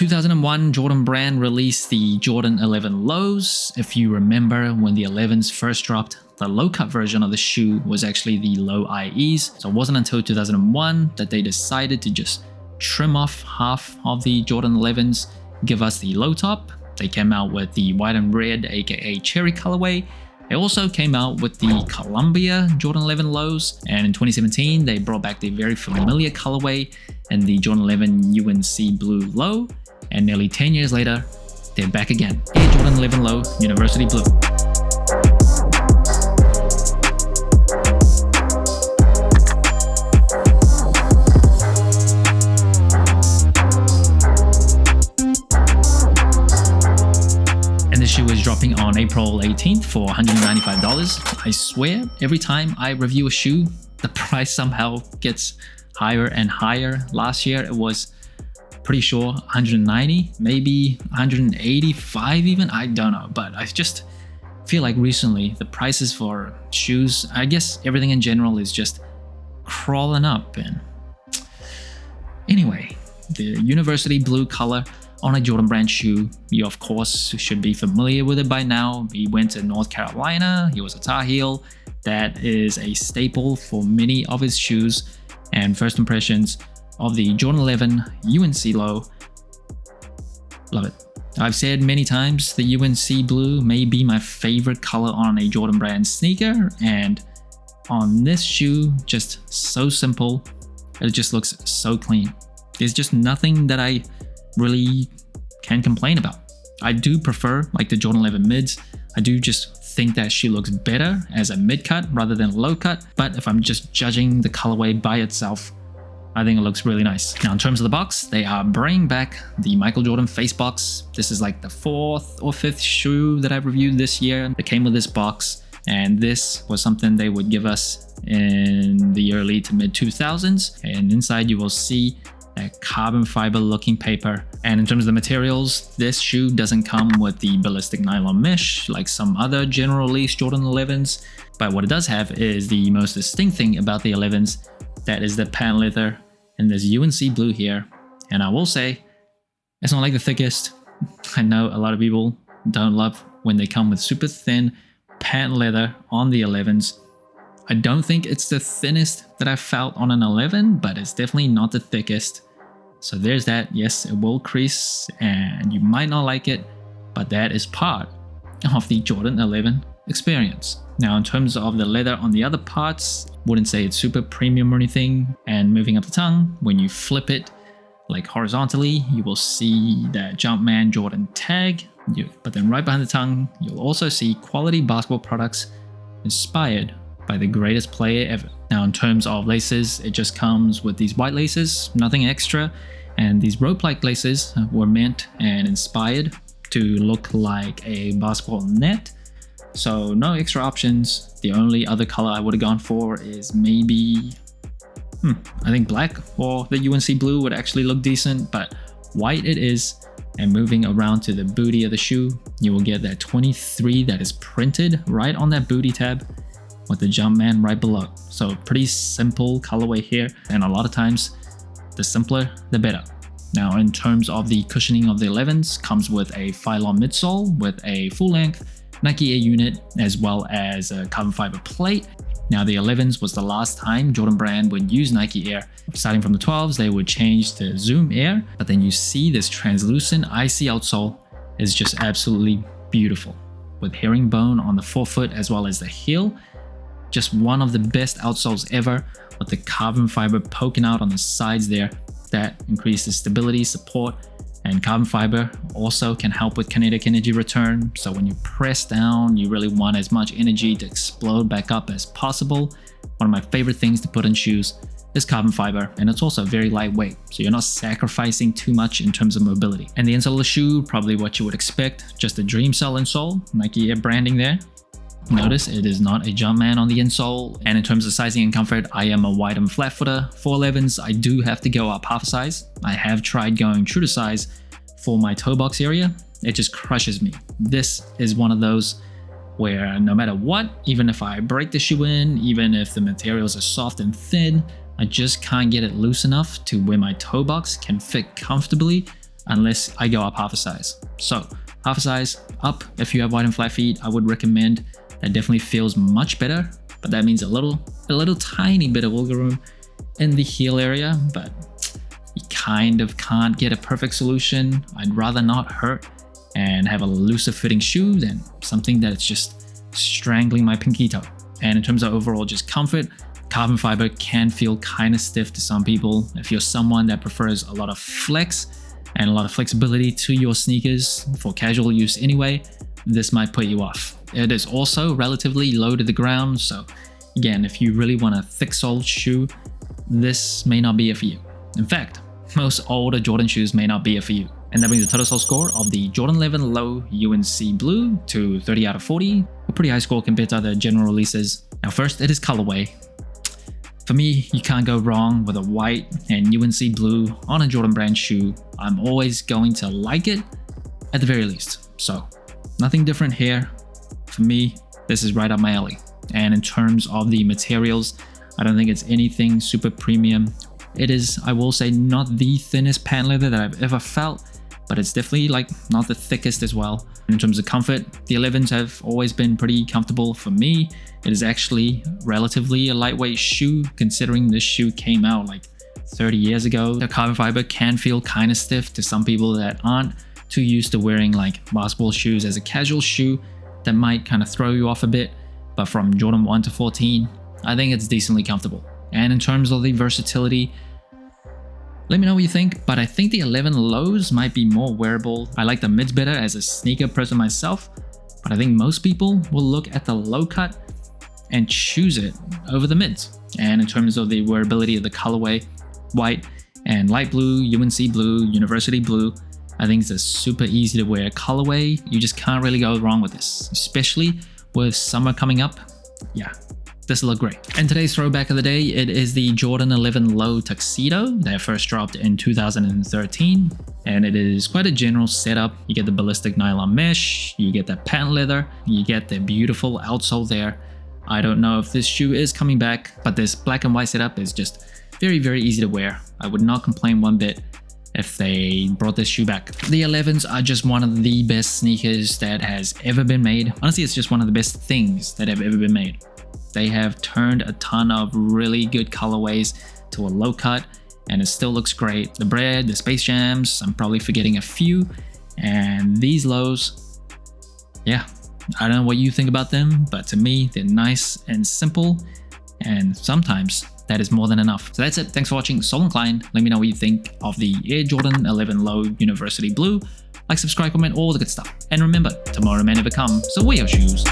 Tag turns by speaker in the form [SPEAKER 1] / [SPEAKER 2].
[SPEAKER 1] 2001, Jordan Brand released the Jordan 11 Lows. If you remember when the 11s first dropped, the low-cut version of the shoe was actually the low IEs. So it wasn't until 2001 that they decided to just trim off half of the Jordan 11s, give us the low top. They came out with the white and red, aka cherry colorway. They also came out with the Columbia Jordan 11 Lows, and in 2017 they brought back the very familiar colorway and the Jordan 11 UNC Blue Low, and nearly 10 years later they're back again. Air Jordan 11 Low University Blue. Shoe is dropping on April 18th for $195. I swear, every time I review a shoe, the price somehow gets higher and higher. Last year it was pretty sure 190, maybe 185 even, I don't know. But I just feel like recently the prices for shoes, I guess everything in general is just crawling up. And anyway, the University Blue color on a Jordan Brand shoe, you of course should be familiar with it by now. He went to North Carolina, he was a Tar Heel. That is a staple for many of his shoes. And first impressions of the Jordan 11 UNC Low, love it. I've said many times the UNC Blue may be my favorite color on a Jordan Brand sneaker, and on this shoe, just so simple, it just looks so clean. There's just nothing that I really can complain about. I do prefer like the Jordan 11 mids. I do just think that shoe looks better as a mid cut rather than low cut, but if I'm just judging the colorway by itself, I think it looks really nice. Now in terms of the box, they are bringing back the Michael Jordan face box. This is like the 4th or 5th shoe that I've reviewed this year. It came with this box, and this was something they would give us in the early to mid 2000s, and inside you will see that carbon fiber looking paper. And in terms of the materials, this shoe doesn't come with the ballistic nylon mesh like some other general release Jordan 11s, but what it does have is the most distinct thing about the 11s, that is the patent leather and this UNC blue here. And I will say, it's not like the thickest. I know a lot of people don't love when they come with super thin patent leather on the 11s. I don't think it's the thinnest that I've felt on an 11, but it's definitely not the thickest. So there's that. Yes, it will crease and you might not like it, but that is part of the Jordan 11 experience. Now in terms of the leather on the other parts, wouldn't say it's super premium or anything. And moving up the tongue, when you flip it like horizontally, you will see that Jumpman Jordan tag. But then right behind the tongue, you'll also see quality basketball products inspired by the greatest player ever. Now in terms of laces, it just comes with these white laces, nothing extra, and these rope-like laces were meant and inspired to look like a basketball net, so no extra options. The only other color I would have gone for is maybe I think black, or the UNC blue would actually look decent, but white it is. And moving around to the booty of the shoe, you will get that 23 that is printed right on that booty tab, with the Jumpman right below. So pretty simple colorway here, and a lot of times the simpler the better. Now in terms of the cushioning of the 11s, comes with a Phylon midsole with a full length Nike Air unit as well as a carbon fiber plate. Now the 11s was the last time Jordan Brand would use Nike Air. Starting from the 12s, they would change to Zoom Air, but then you see this translucent icy outsole is just absolutely beautiful, with herringbone on the forefoot as well as the heel. Just one of the best outsoles ever, with the carbon fiber poking out on the sides there. That increases stability, support, and carbon fiber also can help with kinetic energy return. So when you press down, you really want as much energy to explode back up as possible. One of my favorite things to put in shoes is carbon fiber, and it's also very lightweight, so you're not sacrificing too much in terms of mobility. And the insole of the shoe, probably what you would expect, just a Dream Cell insole, Nike Air branding there. Notice it is not a Jumpman on the insole. And in terms of sizing and comfort, I am a wide and flat footer. For 11s, I do have to go up half a size. I have tried going true to size for my toe box area. It just crushes me. This is one of those where no matter what, even if I break the shoe in, even if the materials are soft and thin, I just can't get it loose enough to where my toe box can fit comfortably. unless I go up half a size. So half a size up, if you have wide and flat feet, I would recommend. That definitely feels much better, but that means a little tiny bit of wiggle room in the heel area, but you kind of can't get a perfect solution. I'd rather not hurt and have a looser fitting shoe than something that's just strangling my pinky toe. And in terms of overall just comfort, carbon fiber can feel kind of stiff to some people. If you're someone that prefers a lot of flex and a lot of flexibility to your sneakers for casual use anyway, this might put you off. It is also relatively low to the ground, so again, if you really want a thick-soled shoe, this may not be it for you. In fact, most older Jordan shoes may not be it for you. And that brings the total sole score of the Jordan 11 Low UNC Blue to 30 out of 40, a pretty high score compared to other general releases. Now first, it is colorway. For me, you can't go wrong with a white and UNC blue on a Jordan brand shoe. I'm always going to like it at the very least. So nothing different here. For me, this is right up my alley. And in terms of the materials, I don't think it's anything super premium. It is, I will say, not the thinnest patent leather that I've ever felt, but it's definitely like not the thickest as well. In terms of comfort, the 11s have always been pretty comfortable for me. It is actually relatively a lightweight shoe considering this shoe came out like 30 years ago. The carbon fiber can feel kind of stiff to some people that aren't too used to wearing like basketball shoes as a casual shoe. That might kind of throw you off a bit, but from Jordan 1 to 14, I think it's decently comfortable. And in terms of the versatility, let me know what you think, but I think the 11 lows might be more wearable. I like the mids better as a sneaker person myself, but I think most people will look at the low cut and choose it over the mids. And in terms of the wearability of the colorway, white and light blue, UNC blue, university blue, I think it's a super easy to wear colorway. You just can't really go wrong with this, especially with summer coming up. Yeah, this will look great. And today's throwback of the day, it is the Jordan 11 Low Tuxedo that first dropped in 2013. And it is quite a general setup. You get the ballistic nylon mesh, you get that patent leather, you get the beautiful outsole there. I don't know if this shoe is coming back, but this black and white setup is just very, very easy to wear. I would not complain one bit if they brought this shoe back. The 11s are just one of the best sneakers that has ever been made. Honestly, it's just one of the best things that have ever been made. They have turned a ton of really good colorways to a low cut, and it still looks great. The Bread, the Space Jams, I'm probably forgetting a few, and these lows, yeah, I don't know what you think about them, but to me, they're nice and simple, and sometimes that is more than enough. So that's it. Thanks for watching. Sole Inclined. Let me know what you think of the Air Jordan 11 Low University Blue. Like, subscribe, comment, all the good stuff. And remember, tomorrow may never come, so wear your shoes.